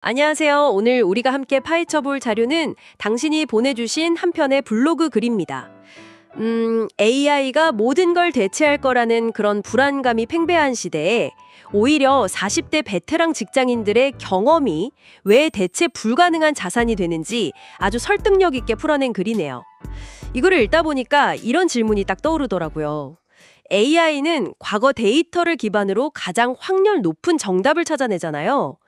안녕하세요. 오늘 우리가 함께 파헤쳐볼 자료는 당신이 보내주신 한 편의 블로그 글입니다. AI가 모든 걸 대체할 거라는 그런 불안감이 팽배한 시대에 오히려 40대 베테랑 직장인들의 경험이 왜 대체 불가능한 자산이 되는지 아주 설득력 있게 풀어낸 글이네요. 이거를 읽다 보니까 이런 질문이 딱 떠오르더라고요. AI는 과거 데이터를 기반으로 가장 확률 높은 정답을 찾아내잖아요.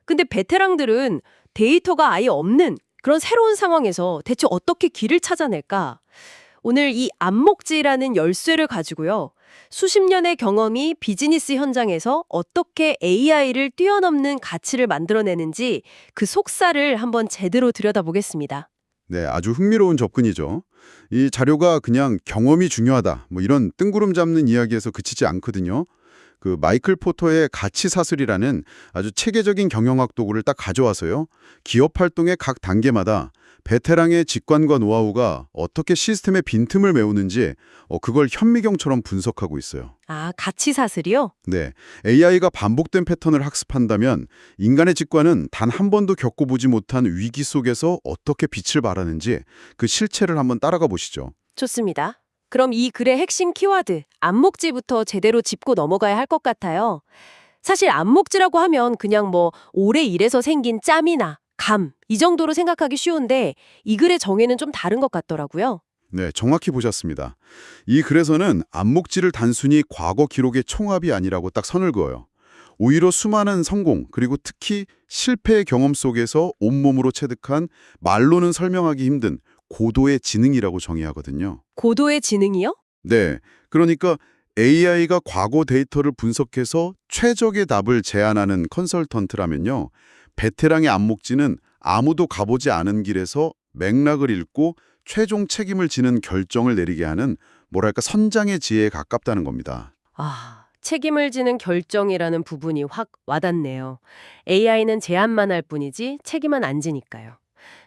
근데 베테랑들은 데이터가 아예 없는 그런 새로운 상황에서 대체 어떻게 길을 찾아낼까? 오늘 이 안목지라는 열쇠를 가지고요. 수십 년의 경험이 비즈니스 현장에서 어떻게 AI를 뛰어넘는 가치를 만들어내는지 그 속살을 한번 제대로 들여다보겠습니다. 네, 아주 흥미로운 접근이죠. 이 자료가 그냥 경험이 중요하다, 뭐 이런 뜬구름 잡는 이야기에서 그치지 않거든요. 그 마이클 포터의 가치 사슬이라는 아주 체계적인 경영학 도구를 딱 가져와서요. 기업 활동의 각 단계마다 베테랑의 직관과 노하우가 어떻게 시스템의 빈틈을 메우는지 그걸 현미경처럼 분석하고 있어요. 아, 가치 사슬이요? 네, AI가 반복된 패턴을 학습한다면 인간의 직관은 단 한 번도 겪어보지 못한 위기 속에서 어떻게 빛을 발하는지 그 실체를 한번 따라가 보시죠. 좋습니다. 그럼 이 글의 핵심 키워드, 안목지부터 제대로 짚고 넘어가야 할 것 같아요. 사실 안목지라고 하면 그냥 뭐 오래 일해서 생긴 짬이나 감, 이 정도로 생각하기 쉬운데 이 글의 정의는 좀 다른 것 같더라고요. 네, 정확히 보셨습니다. 이 글에서는 안목지를 단순히 과거 기록의 총합이 아니라고 딱 선을 그어요. 오히려 수많은 성공, 그리고 특히 실패의 경험 속에서 온몸으로 체득한 말로는 설명하기 힘든 고도의 지능이라고 정의하거든요. 고도의 지능이요? 네, 그러니까 AI가 과거 데이터를 분석해서 최적의 답을 제안하는 컨설턴트라면요. 베테랑의 안목지는 아무도 가보지 않은 길에서 맥락을 읽고 최종 책임을 지는 결정을 내리게 하는 뭐랄까 선장의 지혜에 가깝다는 겁니다. 아, 책임을 지는 결정이라는 부분이 확 와닿네요. AI는 제안만 할 뿐이지 책임은 안 지니까요.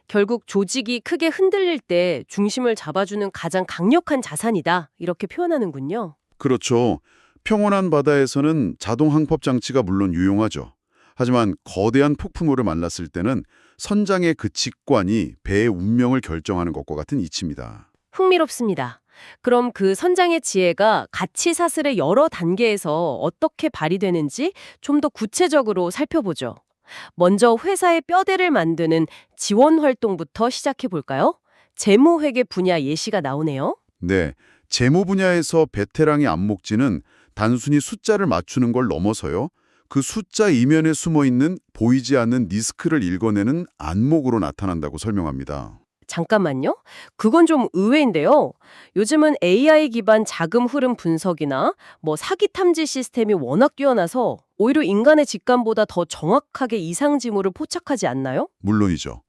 결국 조직이 크게 흔들릴 때 중심을 잡아주는 가장 강력한 자산이다. 이렇게 표현하는군요. 그렇죠. 평온한 바다에서는 자동 항법 장치가 물론 유용하죠. 하지만 거대한 폭풍우를 만났을 때는 선장의 그 직관이 배의 운명을 결정하는 것과 같은 이치입니다. 흥미롭습니다. 그럼 그 선장의 지혜가 가치 사슬의 여러 단계에서 어떻게 발휘되는지 좀 더 구체적으로 살펴보죠. 먼저 회사의 뼈대를 만드는 지원 활동부터 시작해 볼까요? 재무회계 분야 예시가 나오네요. 네, 재무 분야에서 베테랑의 안목지는 단순히 숫자를 맞추는 걸 넘어서요. 그 숫자 이면에 숨어있는 보이지 않는 리스크를 읽어내는 안목으로 나타난다고 설명합니다. 잠깐만요. 그건 좀 의외인데요. 요즘은 AI 기반 자금 흐름 분석이나 뭐 사기 탐지 시스템이 워낙 뛰어나서 오히려 인간의 직감보다 더 정확하게 이상 징후를 포착하지 않나요? 물론이죠.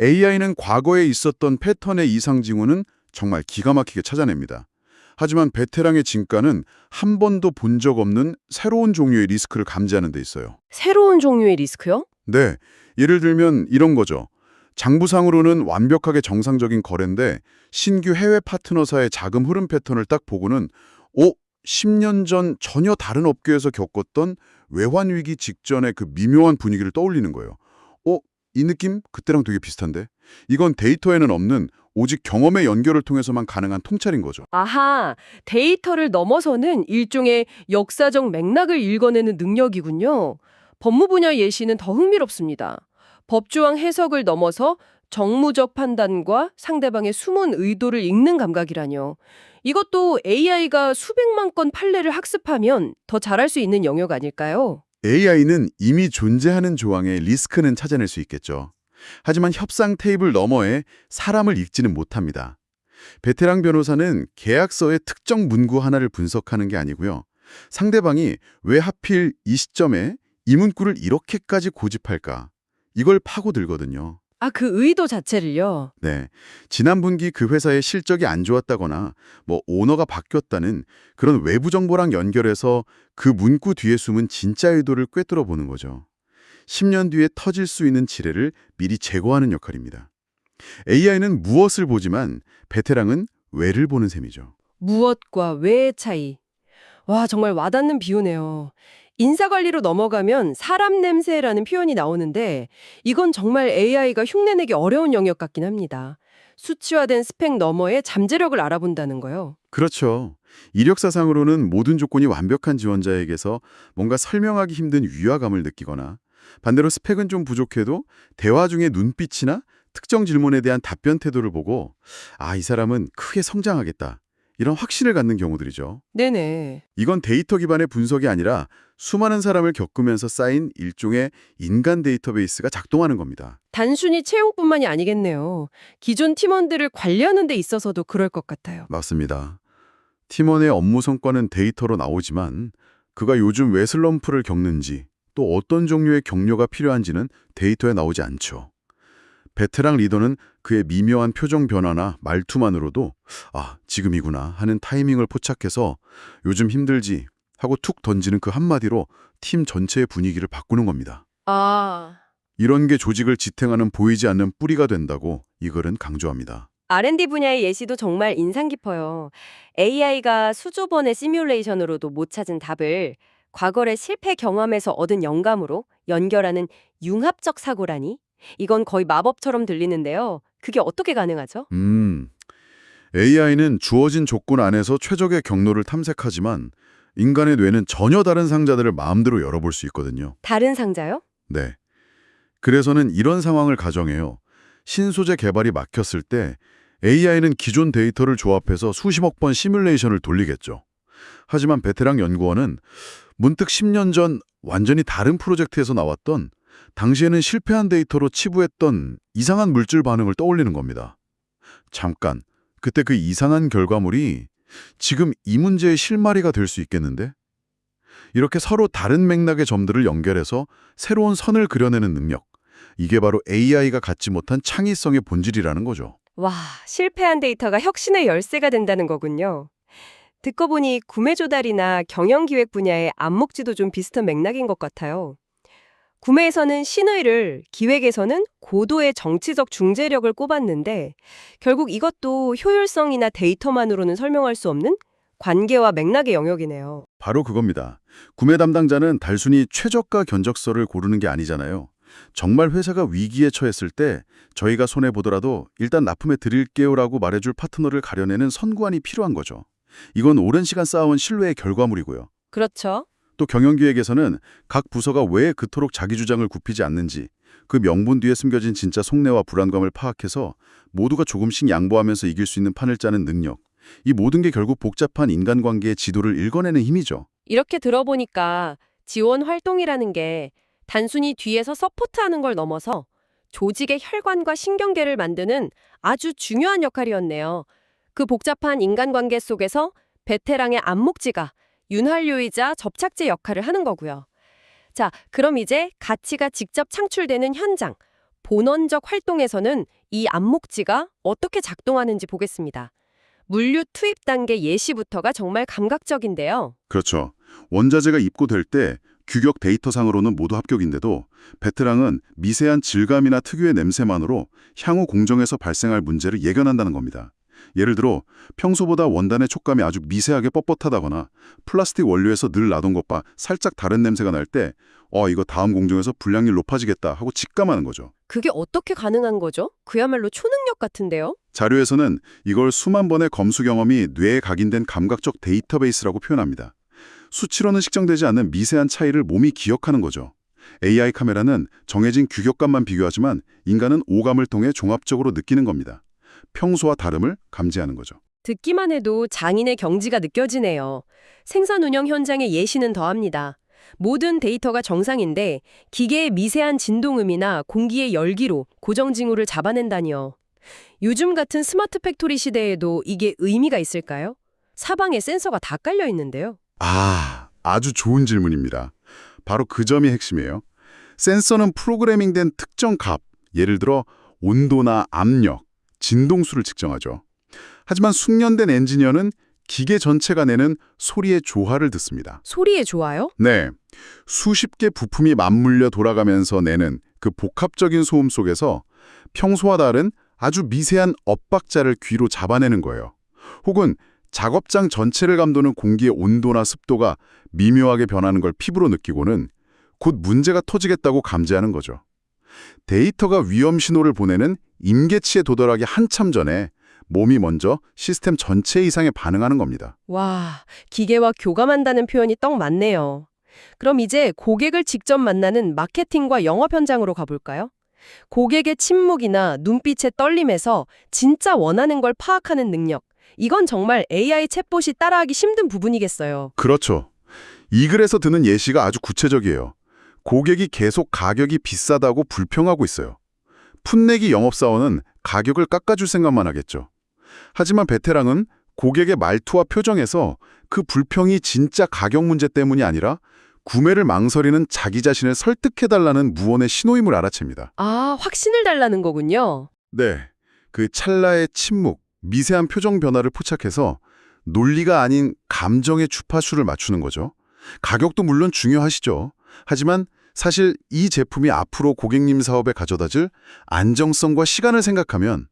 AI는 과거에 있었던 패턴의 이상 징후는 정말 기가 막히게 찾아냅니다. 하지만 베테랑의 진가는 한 번도 본 적 없는 새로운 종류의 리스크를 감지하는 데 있어요. 새로운 종류의 리스크요? 네, 예를 들면 이런 거죠. 장부상으로는 완벽하게 정상적인 거래인데 신규 해외 파트너사의 자금 흐름 패턴을 딱 보고는 10년 전 전혀 다른 업계에서 겪었던 외환 위기 직전의 그 미묘한 분위기를 떠올리는 거예요. 이 느낌 그때랑 되게 비슷한데? 이건 데이터에는 없는 오직 경험의 연결을 통해서만 가능한 통찰인 거죠. 아하, 데이터를 넘어서는 일종의 역사적 맥락을 읽어내는 능력이군요. 법무 분야 예시는 더 흥미롭습니다. 법조항 해석을 넘어서 정무적 판단과 상대방의 숨은 의도를 읽는 감각이라뇨. 이것도 AI가 수백만 건 판례를 학습하면 더 잘할 수 있는 영역 아닐까요? AI는 이미 존재하는 조항의 리스크는 찾아낼 수 있겠죠. 하지만 협상 테이블 너머에 사람을 읽지는 못합니다. 베테랑 변호사는 계약서의 특정 문구 하나를 분석하는 게 아니고요. 상대방이 왜 하필 이 시점에 이 문구를 이렇게까지 고집할까? 이걸 파고들거든요. 아, 그 의도 자체를요? 네, 지난 분기 그 회사의 실적이 안 좋았다거나 오너가 바뀌었다는 그런 외부 정보랑 연결해서 그 문구 뒤에 숨은 진짜 의도를 꿰뚫어 보는 거죠. 10년 뒤에 터질 수 있는 지뢰를 미리 제거하는 역할입니다. AI는 무엇을 보지만 베테랑은 왜를 보는 셈이죠. 무엇과 왜의 차이. 와, 정말 와닿는 비유네요. 인사관리로 넘어가면 사람 냄새라는 표현이 나오는데 이건 정말 AI가 흉내내기 어려운 영역 같긴 합니다. 수치화된 스펙 너머의 잠재력을 알아본다는 거요. 그렇죠. 이력사상으로는 모든 조건이 완벽한 지원자에게서 뭔가 설명하기 힘든 위화감을 느끼거나 반대로 스펙은 좀 부족해도 대화 중에 눈빛이나 특정 질문에 대한 답변 태도를 보고 이 사람은 크게 성장하겠다. 이런 확신을 갖는 경우들이죠. 네네. 이건 데이터 기반의 분석이 아니라 수많은 사람을 겪으면서 쌓인 일종의 인간 데이터베이스가 작동하는 겁니다. 단순히 채용뿐만이 아니겠네요. 기존 팀원들을 관리하는 데 있어서도 그럴 것 같아요. 맞습니다. 팀원의 업무 성과는 데이터로 나오지만 그가 요즘 왜 슬럼프를 겪는지 또 어떤 종류의 격려가 필요한지는 데이터에 나오지 않죠. 베테랑 리더는 그의 미묘한 표정 변화나 말투만으로도 지금이구나 하는 타이밍을 포착해서 요즘 힘들지 하고 툭 던지는 그 한마디로 팀 전체의 분위기를 바꾸는 겁니다. 이런 게 조직을 지탱하는 보이지 않는 뿌리가 된다고 이 글은 강조합니다. R&D 분야의 예시도 정말 인상 깊어요. AI가 수조 번의 시뮬레이션으로도 못 찾은 답을 과거의 실패 경험에서 얻은 영감으로 연결하는 융합적 사고라니? 이건 거의 마법처럼 들리는데요. 그게 어떻게 가능하죠? AI는 주어진 조건 안에서 최적의 경로를 탐색하지만 인간의 뇌는 전혀 다른 상자들을 마음대로 열어볼 수 있거든요. 다른 상자요? 네. 그래서는 이런 상황을 가정해요. 신소재 개발이 막혔을 때 AI는 기존 데이터를 조합해서 수십억 번 시뮬레이션을 돌리겠죠. 하지만 베테랑 연구원은 문득 10년 전 완전히 다른 프로젝트에서 나왔던 당시에는 실패한 데이터로 치부했던 이상한 물질 반응을 떠올리는 겁니다. 잠깐, 그때 그 이상한 결과물이 지금 이 문제의 실마리가 될 수 있겠는데? 이렇게 서로 다른 맥락의 점들을 연결해서 새로운 선을 그려내는 능력. 이게 바로 AI가 갖지 못한 창의성의 본질이라는 거죠. 와, 실패한 데이터가 혁신의 열쇠가 된다는 거군요. 듣고 보니 구매 조달이나 경영 기획 분야의 안목지도 좀 비슷한 맥락인 것 같아요. 구매에서는 신의를, 기획에서는 고도의 정치적 중재력을 꼽았는데 결국 이것도 효율성이나 데이터만으로는 설명할 수 없는 관계와 맥락의 영역이네요. 바로 그겁니다. 구매 담당자는 단순히 최저가 견적서를 고르는 게 아니잖아요. 정말 회사가 위기에 처했을 때 저희가 손해보더라도 일단 납품해 드릴게요라고 말해줄 파트너를 가려내는 선구안이 필요한 거죠. 이건 오랜 시간 쌓아온 신뢰의 결과물이고요. 그렇죠. 또 경영기획에서는 각 부서가 왜 그토록 자기 주장을 굽히지 않는지 그 명분 뒤에 숨겨진 진짜 속내와 불안감을 파악해서 모두가 조금씩 양보하면서 이길 수 있는 판을 짜는 능력. 이 모든 게 결국 복잡한 인간관계의 지도를 읽어내는 힘이죠. 이렇게 들어보니까 지원 활동이라는 게 단순히 뒤에서 서포트하는 걸 넘어서 조직의 혈관과 신경계를 만드는 아주 중요한 역할이었네요. 그 복잡한 인간관계 속에서 베테랑의 안목지가 윤활유이자 접착제 역할을 하는 거고요. 자, 그럼 이제 가치가 직접 창출되는 현장, 본원적 활동에서는 이 안목지가 어떻게 작동하는지 보겠습니다. 물류 투입 단계 예시부터가 정말 감각적인데요. 그렇죠. 원자재가 입고될 때 규격 데이터상으로는 모두 합격인데도 베테랑은 미세한 질감이나 특유의 냄새만으로 향후 공정에서 발생할 문제를 예견한다는 겁니다. 예를 들어 평소보다 원단의 촉감이 아주 미세하게 뻣뻣하다거나 플라스틱 원료에서 늘 나던 것과 살짝 다른 냄새가 날 때 이거 다음 공정에서 불량률 높아지겠다 하고 직감하는 거죠. 그게 어떻게 가능한 거죠? 그야말로 초능력 같은데요? 자료에서는 이걸 수만 번의 검수 경험이 뇌에 각인된 감각적 데이터베이스라고 표현합니다. 수치로는 식정되지 않는 미세한 차이를 몸이 기억하는 거죠. AI 카메라는 정해진 규격감만 비교하지만 인간은 오감을 통해 종합적으로 느끼는 겁니다. 평소와 다름을 감지하는 거죠. 듣기만 해도 장인의 경지가 느껴지네요. 생산 운영 현장의 예시는 더합니다. 모든 데이터가 정상인데 기계의 미세한 진동음이나 공기의 열기로 고정 징후를 잡아낸다니요. 요즘 같은 스마트 팩토리 시대에도 이게 의미가 있을까요? 사방에 센서가 다 깔려 있는데요. 아주 좋은 질문입니다. 바로 그 점이 핵심이에요. 센서는 프로그래밍된 특정 값, 예를 들어 온도나 압력, 진동수를 측정하죠. 하지만 숙련된 엔지니어는 기계 전체가 내는 소리의 조화를 듣습니다. 소리의 조화요? 네. 수십 개 부품이 맞물려 돌아가면서 내는 그 복합적인 소음 속에서 평소와 다른 아주 미세한 엇박자를 귀로 잡아내는 거예요. 혹은 작업장 전체를 감도는 공기의 온도나 습도가 미묘하게 변하는 걸 피부로 느끼고는 곧 문제가 터지겠다고 감지하는 거죠. 데이터가 위험 신호를 보내는 임계치에 도달하기 한참 전에 몸이 먼저 시스템 전체 이상에 반응하는 겁니다. 와, 기계와 교감한다는 표현이 딱 맞네요. 그럼 이제 고객을 직접 만나는 마케팅과 영업 현장으로 가볼까요? 고객의 침묵이나 눈빛의 떨림에서 진짜 원하는 걸 파악하는 능력. 이건 정말 AI 챗봇이 따라하기 힘든 부분이겠어요. 그렇죠. 이 글에서 드는 예시가 아주 구체적이에요. 고객이 계속 가격이 비싸다고 불평하고 있어요. 풋내기 영업사원은 가격을 깎아줄 생각만 하겠죠. 하지만 베테랑은 고객의 말투와 표정에서 그 불평이 진짜 가격 문제 때문이 아니라 구매를 망설이는 자기 자신을 설득해달라는 무언의 신호임을 알아챕니다. 아, 확신을 달라는 거군요. 네, 그 찰나의 침묵, 미세한 표정 변화를 포착해서 논리가 아닌 감정의 주파수를 맞추는 거죠. 가격도 물론 중요하시죠. 하지만 사실 이 제품이 앞으로 고객님 사업에 가져다줄 안정성과 시간을 생각하면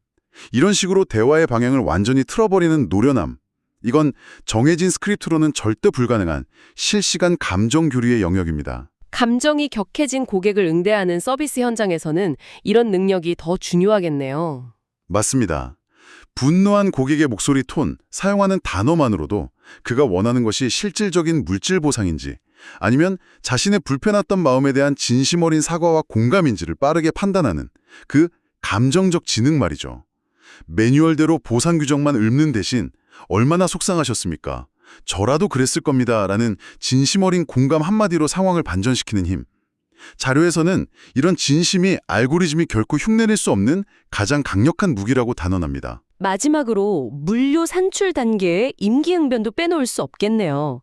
이런 식으로 대화의 방향을 완전히 틀어버리는 노련함, 이건 정해진 스크립트로는 절대 불가능한 실시간 감정 교류의 영역입니다. 감정이 격해진 고객을 응대하는 서비스 현장에서는 이런 능력이 더 중요하겠네요. 맞습니다. 분노한 고객의 목소리 톤, 사용하는 단어만으로도 그가 원하는 것이 실질적인 물질 보상인지 아니면 자신의 불편했던 마음에 대한 진심 어린 사과와 공감인지를 빠르게 판단하는 그 감정적 지능 말이죠. 매뉴얼대로 보상 규정만 읊는 대신 얼마나 속상하셨습니까? 저라도 그랬을 겁니다. 라는 진심 어린 공감 한마디로 상황을 반전시키는 힘. 자료에서는 이런 진심이 알고리즘이 결코 흉내낼 수 없는 가장 강력한 무기라고 단언합니다. 마지막으로 물류 산출 단계의 임기응변도 빼놓을 수 없겠네요.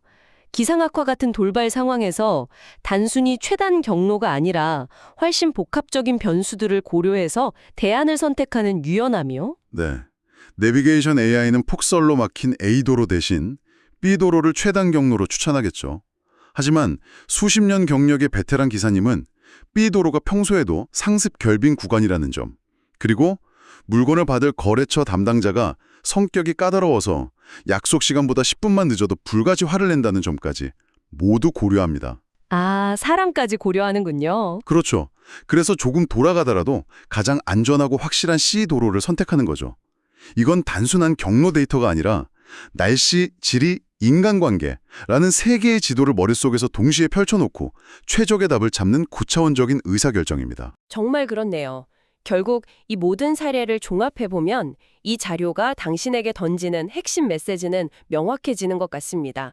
기상악화 같은 돌발 상황에서 단순히 최단 경로가 아니라 훨씬 복합적인 변수들을 고려해서 대안을 선택하는 유연함이요? 네. 내비게이션 AI는 폭설로 막힌 A도로 대신 B도로를 최단 경로로 추천하겠죠. 하지만 수십 년 경력의 베테랑 기사님은 B도로가 평소에도 상습 결빙 구간이라는 점, 그리고 물건을 받을 거래처 담당자가 성격이 까다로워서 약속 시간보다 10분만 늦어도 불같이 화를 낸다는 점까지 모두 고려합니다. 아, 사람까지 고려하는군요. 그렇죠. 그래서 조금 돌아가더라도 가장 안전하고 확실한 C도로를 선택하는 거죠. 이건 단순한 경로 데이터가 아니라 날씨, 지리, 인간관계라는 세 개의 지도를 머릿속에서 동시에 펼쳐놓고 최적의 답을 잡는 고차원적인 의사결정입니다. 정말 그렇네요. 결국 이 모든 사례를 종합해보면 이 자료가 당신에게 던지는 핵심 메시지는 명확해지는 것 같습니다.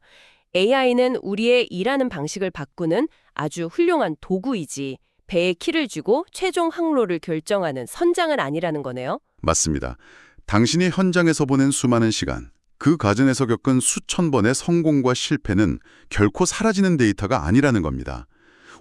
AI는 우리의 일하는 방식을 바꾸는 아주 훌륭한 도구이지 배에 키를 쥐고 최종 항로를 결정하는 선장은 아니라는 거네요. 맞습니다. 당신이 현장에서 보낸 수많은 시간, 그 과정에서 겪은 수천 번의 성공과 실패는 결코 사라지는 데이터가 아니라는 겁니다.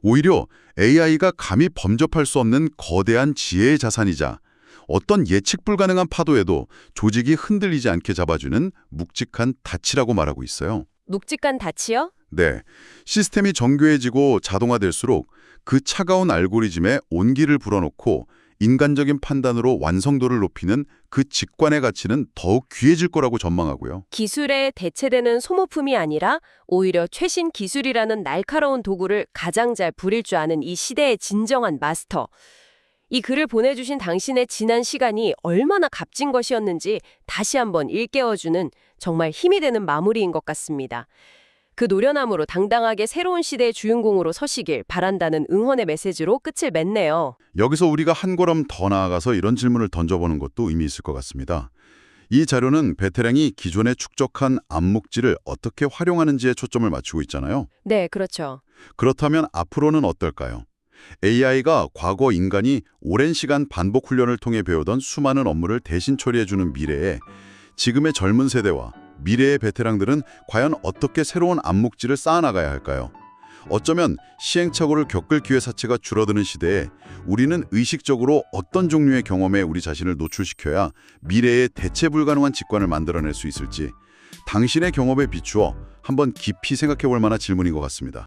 오히려 AI가 감히 범접할 수 없는 거대한 지혜의 자산이자 어떤 예측 불가능한 파도에도 조직이 흔들리지 않게 잡아주는 묵직한 닻이라고 말하고 있어요. 묵직한 닻이요? 네, 시스템이 정교해지고 자동화될수록 그 차가운 알고리즘에 온기를 불어넣고 인간적인 판단으로 완성도를 높이는 그 직관의 가치는 더욱 귀해질 거라고 전망하고요. 기술에 대체되는 소모품이 아니라 오히려 최신 기술이라는 날카로운 도구를 가장 잘 부릴 줄 아는 이 시대의 진정한 마스터. 이 글을 보내주신 당신의 지난 시간이 얼마나 값진 것이었는지 다시 한번 일깨워주는 정말 힘이 되는 마무리인 것 같습니다. 그 노련함으로 당당하게 새로운 시대의 주인공으로 서시길 바란다는 응원의 메시지로 끝을 맺네요. 여기서 우리가 한 걸음 더 나아가서 이런 질문을 던져보는 것도 의미 있을 것 같습니다. 이 자료는 베테랑이 기존에 축적한 암묵지를 어떻게 활용하는지에 초점을 맞추고 있잖아요. 네, 그렇죠. 그렇다면 앞으로는 어떨까요? AI가 과거 인간이 오랜 시간 반복 훈련을 통해 배우던 수많은 업무를 대신 처리해주는 미래에 지금의 젊은 세대와 미래의 베테랑들은 과연 어떻게 새로운 암묵지를 쌓아나가야 할까요? 어쩌면 시행착오를 겪을 기회 자체가 줄어드는 시대에 우리는 의식적으로 어떤 종류의 경험에 우리 자신을 노출시켜야 미래의 대체 불가능한 직관을 만들어낼 수 있을지 당신의 경험에 비추어 한번 깊이 생각해 볼 만한 질문인 것 같습니다.